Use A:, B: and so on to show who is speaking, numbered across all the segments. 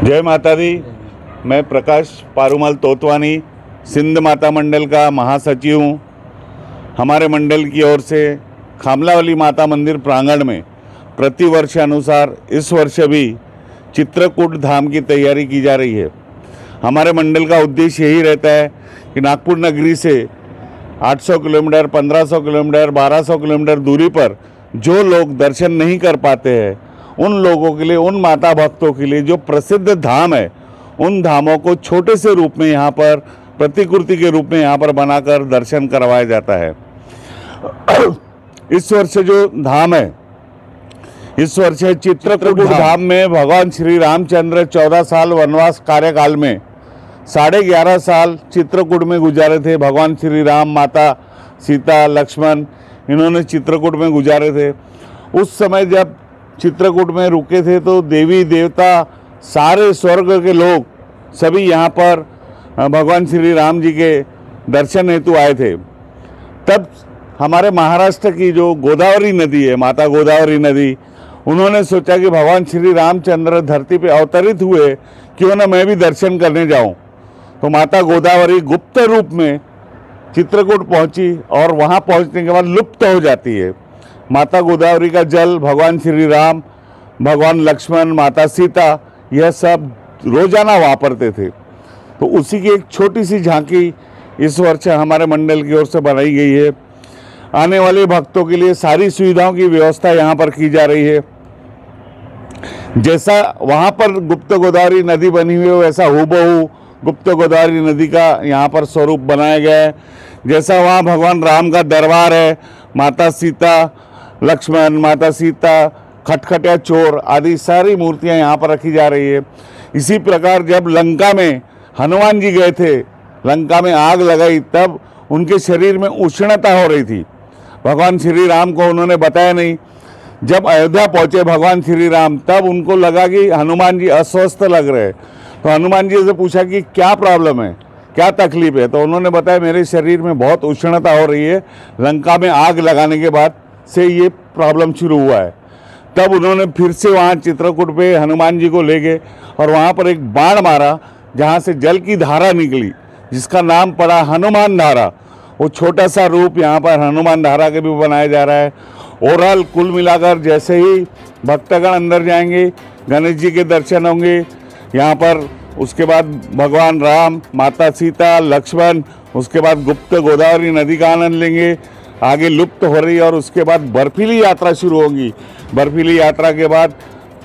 A: जय माता दी। मैं प्रकाश पारूमल तोतवानी सिंध माता मंडल का महासचिव हूँ। हमारे मंडल की ओर से खामलावाली माता मंदिर प्रांगण में प्रतिवर्ष अनुसार इस वर्ष भी चित्रकूट धाम की तैयारी की जा रही है। हमारे मंडल का उद्देश्य यही रहता है कि नागपुर नगरी से 800 किलोमीटर, 1500 किलोमीटर, 1200 किलोमीटर दूरी पर जो लोग दर्शन नहीं कर पाते हैं उन लोगों के लिए, उन माता भक्तों के लिए जो प्रसिद्ध धाम है, उन धामों को छोटे से रूप में यहाँ पर प्रतिकृति के रूप में यहाँ पर बनाकर दर्शन करवाया जाता है। इस वर्ष जो धाम है, इस वर्ष चित्रकूट धाम में भगवान श्री रामचंद्र 14 साल वनवास कार्यकाल में 11.5 साल चित्रकूट में गुजारे थे। भगवान श्री राम, माता सीता, लक्ष्मण, इन्होंने चित्रकूट में गुजारे थे। उस समय जब चित्रकूट में रुके थे तो देवी देवता, सारे स्वर्ग के लोग सभी यहाँ पर भगवान श्री राम जी के दर्शन हेतु आए थे। तब हमारे महाराष्ट्र की जो गोदावरी नदी है, माता गोदावरी नदी, उन्होंने सोचा कि भगवान श्री रामचंद्र धरती पे अवतरित हुए, क्यों ना मैं भी दर्शन करने जाऊं। तो माता गोदावरी गुप्त रूप में चित्रकूट पहुंची और वहां पहुंचने के बाद लुप्त हो जाती है। माता गोदावरी का जल भगवान श्री राम, भगवान लक्ष्मण, माता सीता, यह सब रोजाना वापरते थे। तो उसी की एक छोटी सी झांकी इस वर्ष हमारे मंडल की ओर से बनाई गई है। आने वाले भक्तों के लिए सारी सुविधाओं की व्यवस्था यहाँ पर की जा रही है। जैसा वहाँ पर गुप्त गोदावरी नदी बनी हुई है, वैसा हूबहू गुप्त गोदावरी नदी का यहाँ पर स्वरूप बनाया गया है। जैसा वहाँ भगवान राम का दरबार है, माता सीता, लक्ष्मण, माता सीता, खटखटिया चोर आदि सारी मूर्तियाँ यहाँ पर रखी जा रही है। इसी प्रकार जब लंका में हनुमान जी गए थे, लंका में आग लगाई, तब उनके शरीर में उष्णता हो रही थी। भगवान श्री राम को उन्होंने बताया नहीं। जब अयोध्या पहुँचे भगवान श्री राम, तब उनको लगा कि हनुमान जी अस्वस्थ लग रहे हैं। तो हनुमान जी से पूछा कि क्या प्रॉब्लम है, क्या तकलीफ है। तो उन्होंने बताया मेरे शरीर में बहुत उष्णता हो रही है, लंका में आग लगाने के बाद से ये प्रॉब्लम शुरू हुआ है। तब उन्होंने फिर से वहाँ चित्रकूट पे हनुमान जी को ले गए और वहाँ पर एक बाण मारा, जहाँ से जल की धारा निकली, जिसका नाम पड़ा हनुमान धारा। वो छोटा सा रूप यहाँ पर हनुमान धारा के भी बनाया जा रहा है। ओवरऑल कुल मिलाकर जैसे ही भक्तगण अंदर जाएंगे, गणेश जी के दर्शन होंगे यहाँ पर, उसके बाद भगवान राम, माता सीता, लक्ष्मण, उसके बाद गुप्त गोदावरी नदी का आनंद लेंगे। आगे लुप्त हो रही और उसके बाद बर्फीली यात्रा शुरू होगी। बर्फीली यात्रा के बाद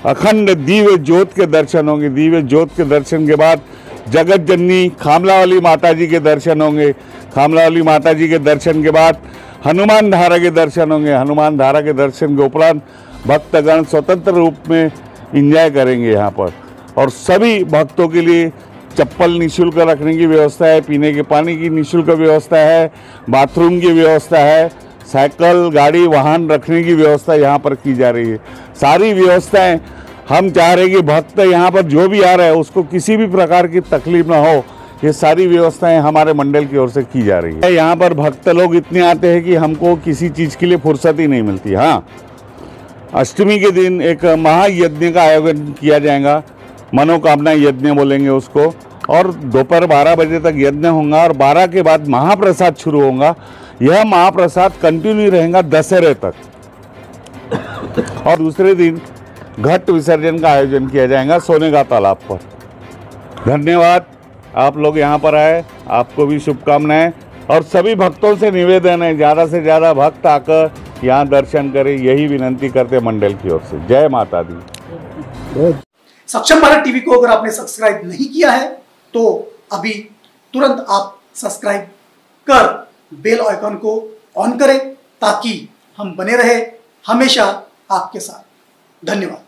A: अखंड दिव्य ज्योत के दर्शन होंगे। दिव्य ज्योत के दर्शन के बाद जगत जननी खामलावाली माता जी के दर्शन होंगे। खामलावाली माता जी के दर्शन के बाद हनुमान धारा के दर्शन होंगे। हनुमान धारा के दर्शन के उपरांत भक्तगण स्वतंत्र रूप में एंजॉय करेंगे यहाँ पर। और सभी भक्तों के लिए चप्पल निःशुल्क रखने की व्यवस्था है, पीने के पानी की निःशुल्क व्यवस्था है, बाथरूम की व्यवस्था है, साइकिल, गाड़ी, वाहन रखने की व्यवस्था यहाँ पर की जा रही है। सारी व्यवस्थाएं हम चाह रहे हैं कि भक्त यहाँ पर जो भी आ रहा है उसको किसी भी प्रकार की तकलीफ ना हो। ये सारी व्यवस्थाएं हमारे मंडल की ओर से की जा रही है। यहाँ पर भक्त लोग इतने आते हैं कि हमको किसी चीज़ के लिए फुर्सत ही नहीं मिलती। हाँ, अष्टमी के दिन एक महायज्ञ का आयोजन किया जाएगा, मनोकामना यज्ञ बोलेंगे उसको, और दोपहर 12 बजे तक यज्ञ होगा और 12 के बाद महाप्रसाद शुरू होगा। यह महाप्रसाद कंटिन्यू रहेगा दशहरे तक। और दूसरे दिन घट विसर्जन का आयोजन किया जाएगा सोने का तालाब पर। धन्यवाद, आप लोग यहाँ पर आए, आपको भी शुभकामनाएं। और सभी भक्तों से निवेदन है, ज़्यादा से ज़्यादा भक्त आकर यहाँ दर्शन करें, यही विनंती करते मंडल की ओर से। जय माता दी।
B: सक्षम भारत टीवी को अगर आपने सब्सक्राइब नहीं किया है तो अभी तुरंत आप सब्सक्राइब कर बेल आइकन को ऑन करें, ताकि हम बने रहे हमेशा आपके साथ। धन्यवाद।